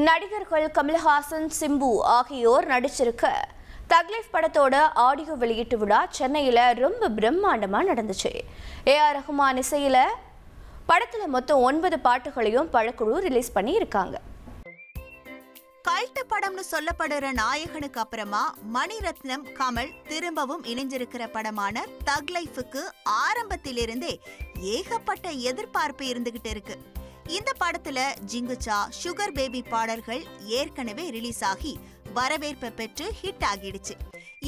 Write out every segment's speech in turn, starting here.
நடிகர்கள் கமல்ஹாசன், சிம்பு ஆகியோர் நடிச்சிருக்க தக்லைஃப் படத்தோட ஆடியோ வெளியீட்டு விழா சென்னையில் ரொம்ப பிரம்மாண்டமா நடந்துச்சு. ஏஆர் ரஹ்மான் இசையில படத்துல மொத்தம் 9 பாட்டுகளையும் படக்குழு ரிலீஸ் பண்ணி இருக்காங்க. கல்ட் படம்னு சொல்லப்படுற நாயகனுக்கு அப்புறமா மணிரத்னம், கமல் திரும்பவும் இணைஞ்சிருக்கிற படமான தக் லைஃபுக்கு ஆரம்பத்திலிருந்தே ஏகப்பட்ட எதிர்பார்ப்பு இருந்துகிட்டு இருக்கு. இந்த படத்துல ஜிங்குச்சா, சுகர் பேபி பாடல்கள் ஏற்கனவே ரிலீஸ் ஆகி வரவேற்பை பெற்று ஹிட் ஆகிடுச்சு.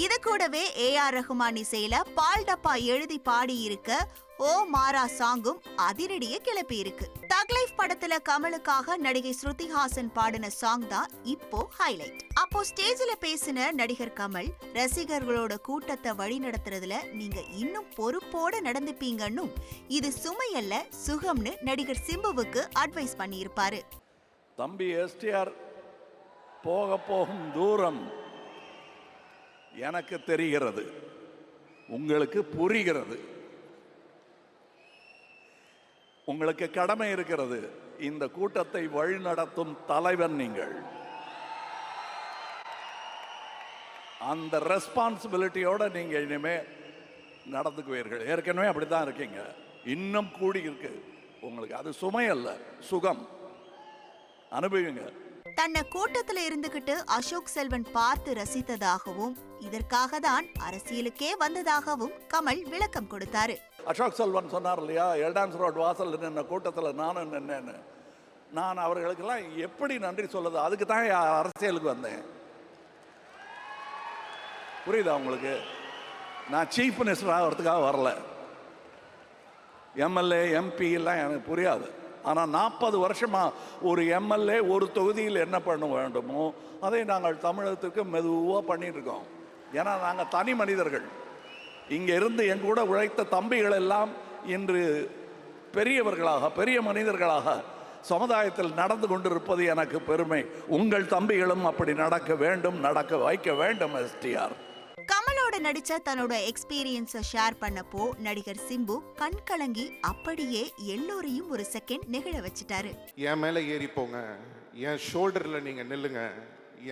இது கூடவே ஏஆர் ரஹ்மான் இசையில பால் டப்பா எழுதி பாடி இருக்க ஓ மாரா சாங்கும் அதிரடிய கிளப்பி இருக்கு. தக் லைஃப் படத்துல கமலுக்காக நடிகை ஸ்ருதிஹாசன் பாடின சாங் தான் இப்போ ஹைலைட். அப்போ ஸ்டேஜ்ல பேசின நடிகர் கமல், ரசிகர்களோட கூட்டத்தை வழி நடத்துறதுல நீங்க இன்னும் பொறுப்போட நடந்துப்பீங்கன்னு, இது சுமையல்ல சுகம்னு நடிகர் சிம்புவுக்கு அட்வைஸ் பண்ணியிருப்பாரு. தம்பி எஸ்டிஆர் போக போகும் தூரம் எனக்கு தெரிகிறது, உங்களுக்கு புரிகிறது. உங்களுக்கு கடமை இருக்கிறது. இந்த கூட்டத்தை வழிநடத்தும் தலைவன் நீங்கள். அந்த ரெஸ்பான்சிபிலிட்டியோட நீங்க இனிமே நடந்துக்குவீர்கள். ஏற்கனவே அப்படித்தான் இருக்கீங்க, இன்னும் கூடி இருக்கு உங்களுக்கு. அது சுமை அல்ல, சுகம். அனுபவிங்க. தன்னை கூட்டத்துல இருந்துகிட்டு அசோக் செல்வன் பார்த்து ரசித்ததாகவும், இதற்காக தான் அரசியலுக்கே வந்ததாகவும் கமல் விளக்கம் கொடுத்தாரு. அசோக் செல்வன் சொன்னார் இல்லையா, எல்டான்ஸ் ரோட் வாசல் நின்ன கூட்டத்தில் நானும் நின்னேன்னு. நான் அவர்களுக்கெல்லாம் எப்படி நன்றி சொல்லுது? அதுக்கு தான் அரசியலுக்கு வந்தேன். புரியுதா உங்களுக்கு? நான் சீஃப் மினிஸ்டர் ஆகிறதுக்காக வரல. எம்எல்ஏ, எம்பி எல்லாம் எனக்கு புரியாது. ஆனால் 40 வருஷமாக ஒரு எம்எல்ஏ ஒரு தொகுதியில் என்ன பண்ண வேண்டுமோ அதை நாங்கள் தமிழகத்துக்கு மெதுவாக பண்ணிட்டு இருக்கோம். ஏன்னா நாங்கள் தனி மனிதர்கள். இங்கே இருந்து என் கூட உழைத்த தம்பிகள் எல்லாம் இன்று பெரியவர்களாக, பெரிய மனிதர்களாக சமுதாயத்தில் நடந்து கொண்டிருப்பது எனக்கு பெருமை. உங்கள் தம்பிகளும் அப்படி நடக்க வேண்டும், நடக்க வைக்க வேண்டும். எஸ்டிஆர் கமலோட நடிச்ச தன்னோட எக்ஸ்பீரியன்ஸை ஷேர் பண்ணப்போ நடிகர் சிம்பு கண் கலங்கி அப்படியே எல்லோரையும் ஒரு செகண்ட் நெகிழ வச்சுட்டாரு. என் மேலே ஏறி போங்க, என் ஷோல்டரில் நீங்கள் நில்லுங்க,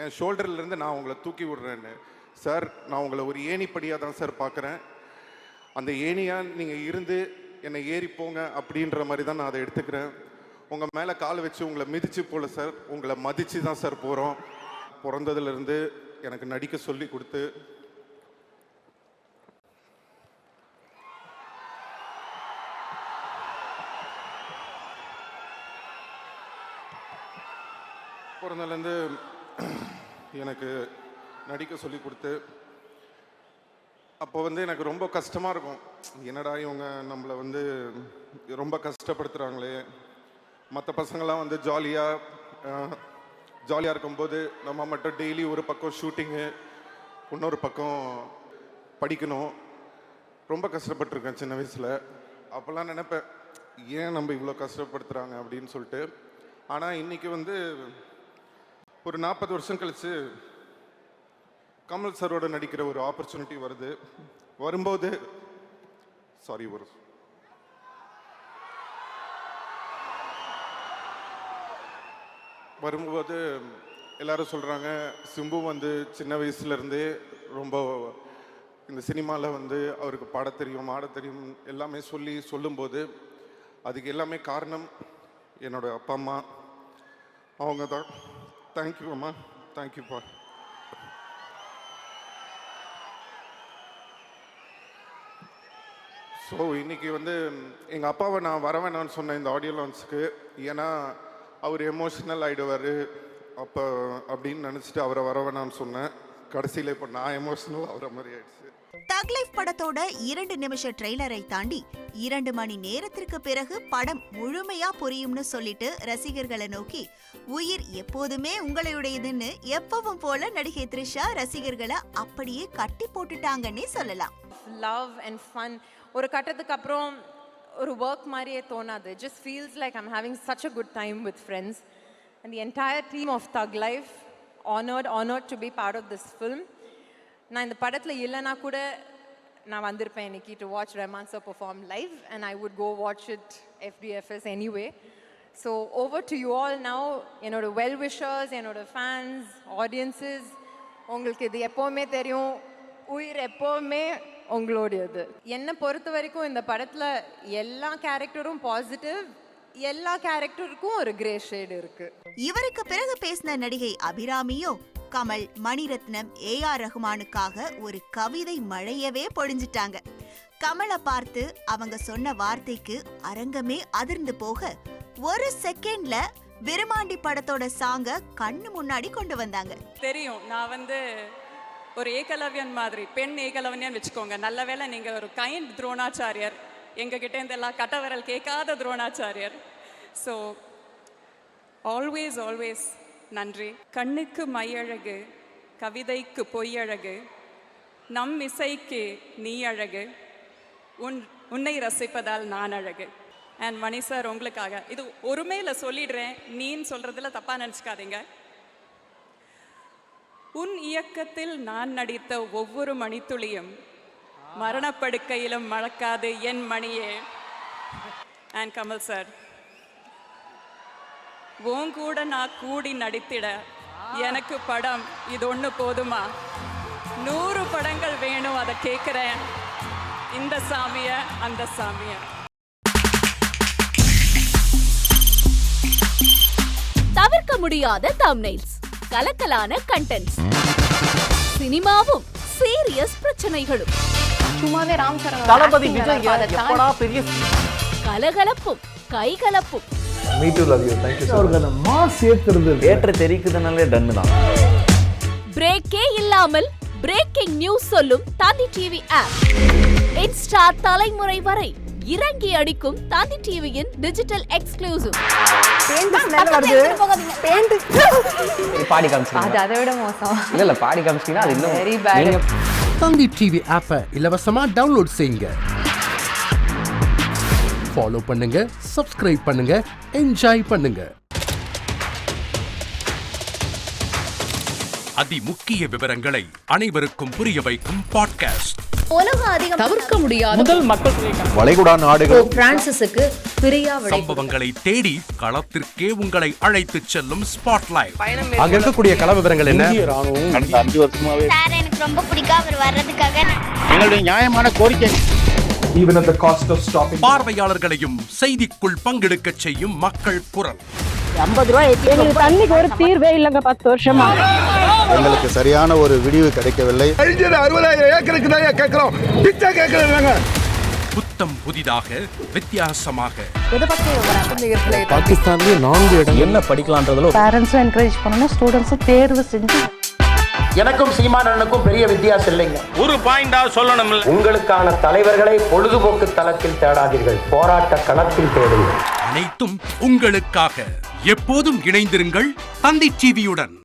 என் ஷோல்டர்லேருந்து நான் உங்களை தூக்கி விடுறேன்னு. சார், நான் உங்களை ஒரு ஏணிப்படியாக தான் சார் பார்க்குறேன். அந்த ஏணியாக நீங்கள் இருந்து என்னை ஏறி போங்க அப்படின்ற மாதிரி தான் நான் அதை எடுத்துக்கிறேன். உங்கள் மேலே கால் வச்சு உங்களை மிதிச்சு போல சார், உங்களை மதித்து தான் சார் போகிறோம். பிறந்ததுலேருந்து எனக்கு நடிக்க சொல்லி கொடுத்து பிறந்ததுலேருந்து எனக்கு நடிக்க சொல்லி கொடுத்து, அப்போ எனக்கு ரொம்ப கஷ்டமாக இருக்கும். என்னடா இவங்க நம்மளை ரொம்ப கஷ்டப்படுத்துகிறாங்களே. மற்ற பசங்கள்லாம் ஜாலியாக இருக்கும்போது நம்ம மட்டும் டெய்லி ஒரு பக்கம் ஷூட்டிங்கு, இன்னொரு பக்கம் படிக்கணும். ரொம்ப கஷ்டப்பட்டுருக்கேன் சின்ன வயசில். அப்போல்லாம் நினைப்பேன், ஏன் நம்ம இவ்வளோ கஷ்டப்படுத்துகிறாங்க அப்படின்னு சொல்லிட்டு. ஆனால் இன்றைக்கி ஒரு 40 வருஷம் கழித்து கமல் சரோட நடிக்கிற ஒரு ஆப்பர்ச்சுனிட்டி வரும்போது எல்லாரும் சொல்கிறாங்க, சிம்பு சின்ன வயசுலேருந்தே ரொம்ப இந்த சினிமாவில் அவருக்கு பாட தெரியும், ஆட தெரியும் எல்லாமே சொல்லும்போது அதுக்கு எல்லாமே காரணம் என்னோட அப்பா அம்மா. அவங்க தான். தேங்க்யூ அம்மா, தேங்க்யூப்பா. ஸோ இன்னைக்கு எங்கள் அப்பாவை நான் வர வேணான்னு சொன்னேன் இந்த ஆடியோ லான்ச்சுக்கு. ஏன்னா அவர் எமோஷனல் ஆகிடுவார் அப்போ அப்படின்னு நினச்சிட்டு அவரை வர வேணான்னு சொன்னேன். கடைசியில் இப்போ நான் எமோஷனல் ஆகிற மாதிரி ஆயிடுச்சு. தக் லைஃப் படத்தோட 2 நிமிஷ ட்ரெய்லரை தாண்டி 2 மணி நேரத்திற்கு பிறகு படம் முழுமையா புரியும்னு சொல்லிட்டு ரசிகர்களை நோக்கி உயிர் எப்போதுமே உங்களுடையதுன்னு எப்பவும் போல நடிகை த்ரிஷா ரசிகர்களை அப்படியே கட்டி போட்டுட்டாங்கன்னே சொல்லலாம். லவ் அண்ட் ஃபன் ஒரு கட்டத்துக்கு அப்புறம் ஒரு ஒர்க் மாதிரியே தோணாது. Just feels like I'm having such a good time with friends and the entire team of Thug Life honored to be part of this film. நான் இந்த படத்தில் இல்லைனா கூட நான் வந்திருப்பேன் இன்னைக்கு to watch Rahman sir perform live and I would go watch it FDFS anyway. So over to you all now. என்னோட well wishers, என்னோட ஃபேன்ஸ், ஆடியன்ஸஸ், உங்களுக்கு இது எப்போவுமே தெரியும், உயிர் எப்போவுமே உங்களோடையது. என்னை பொறுத்த வரைக்கும் இந்த படத்தில் எல்லா கேரக்டரும் பாசிட்டிவ், எல்லா கேரக்டருக்கும் ஒரு கிரே ஷேடு இருக்கு. இவருக்கு பிறகு பேசின நடிகை அபிராமியோ கமல், மணிரத்னம், ஏஆர் ரஹ்மானுக்காக ஒரு கவிதை மழையவே பொழிஞ்சிட்டாங்க. கமலை பார்த்து அவங்க சொன்ன வார்த்தைக்கு அரங்கமே அதிர்ந்து போக ஒரு செகண்ட்ல விருமாண்டி படத்தோட சாங்க கண்ணு முன்னாடி கொண்டு வந்தாங்க. தெரியும், நான் ஒரு ஏகலவ்யன் மாதிரி, பெண் ஏகலவ்யன் வச்சுக்கோங்க. நல்ல வேளை நீங்க ஒரு கைண்ட் துரோணாச்சாரியர், எங்ககிட்ட இருந்து எல்லாம் கட்டவரல் கேட்காத துரோணாச்சாரியர். ஸோ ஆல்வேஸ் ஆல்வேஸ் நன்றி. கண்ணுக்கு மையழகு, கவிதைக்கு பொய்யழகு, நம் இசைக்கு நீ அழகு, உன்னை ரசிப்பதால் நான் அழகு. அண்ட் மணி சார், உங்களுக்காக இது ஒருமையில் சொல்லிடுறேன், நீன்னு சொல்றதுல தப்பா நினச்சிக்காதீங்க. உன் இயக்கத்தில் நான் நடித்த ஒவ்வொரு மணித்துளியும் மரணப்படுக்கையிலும் மறக்காது என் மணியே. அண்ட் கமல் சார், உன் கூட நான் கூடி நடித்திட எனக்கு படம் இது ஒன்று போதுமா? 100 படங்கள் வேணும், அதை கேட்குறேன். இந்த சாமிய அந்த சாமிய. தவிர்க்க முடியாத தம்ப்நெயில்ஸ், கலக்கலான கண்டென்ட்ஸ், சினிமாவும் சீரியஸ் பிரச்சனைகளும், சும்மாவே ராம் சரண் தளபதி விஜய் எப்படா பெரிய கலகலப்பும் கைகலப்பும். Me too love you. Thank you அவர்களை மாஸ் ஏத்துறது ஏற்ற தெரிக்குதுனாலே டன் தான். பிரேக்கே இல்லாமல் பிரேக்கிங் நியூஸ் சொல்லும் தந்தி டிவி ஆப். இன்ஸ்டா தலைமுறை வரை இறங்கி அடிக்கும் தந்தி டிவியின் டிஜிட்டல் எக்ஸ்க்ளூசிவ். பாடி காமிச்சிங்க, அது அதை விட மோசம். இல்ல பாடி காமிச்சிங்கன்னா அது இன்னும் வெரி பேட். தந்தி டிவி ஆப்பை இலவசமா டவுன்லோட் செய்யுங்க, ஃபாலோ பண்ணுங்க, சப்ஸ்கிரைப் பண்ணுங்க, என்ஜாய் பண்ணுங்க. அதிமுக்கிய விவரங்களை அனைவருக்கும் புரிய வைக்கும் பாட்காஸ்ட். தவிர்க்க முடியாத முதல் மக்கள் வளைகுடா நாடுகள் பிரான்சிஸுக்கு பிரியா சம்பவங்களை தேடி களத்திற்கே உங்களை அழைத்து செல்லும் ஸ்பாட்லைட். அங்க இருக்கக்கூடிய கள விவரங்கள் என்ன? கடந்த 5 வருஷமாவே சார் எனக்கு ரொம்ப பிடிக்கும் அவர் வர்றதுக்காக. எங்களுடைய நியாயமான கோரிக்கை. Even at the cost of stopping. பார்வையாளர்களையும் செய்திக்குள் பங்கெடுக்க செய்யும் மக்கள் குரல். 50 ரூபாய் எங்களுக்கு தண்ணிக்கு ஒரு தீர்வே இல்லங்க 10 வருஷமா. எங்களுக்கு சரியான ஒரு விடிவு கிடைக்கவில்லை. 60,000 ஏக்கருக்கு தான் கேட்கிறோம், பிச்சை கேட்கறாங்க. புத்தம் புதிதாக, வித்தியாசமாக பாகிஸ்தான்லயே 4 இடம் என்ன படிக்கலாம்ன்றதுல பேரண்ட்ஸும் என்கரேஜ் பண்ணணும், ஸ்டூடெண்ட்ஸும் தேர்வு செஞ்சு. எனக்கும் சீமானனுக்கும் பெரிய வித்தியாசம் இல்லைங்க. ஒரு பாயிண்டா சொல்லணும். உங்களுக்கான தலைவர்களை பொழுதுபோக்கு தளத்தில் தேடாதீர்கள், போராட்ட களத்தில் தேடுங்கள். அனைத்தும் உங்களுக்காக. எப்போதும் இணைந்திருங்கள் தந்தி டிவியுடன்.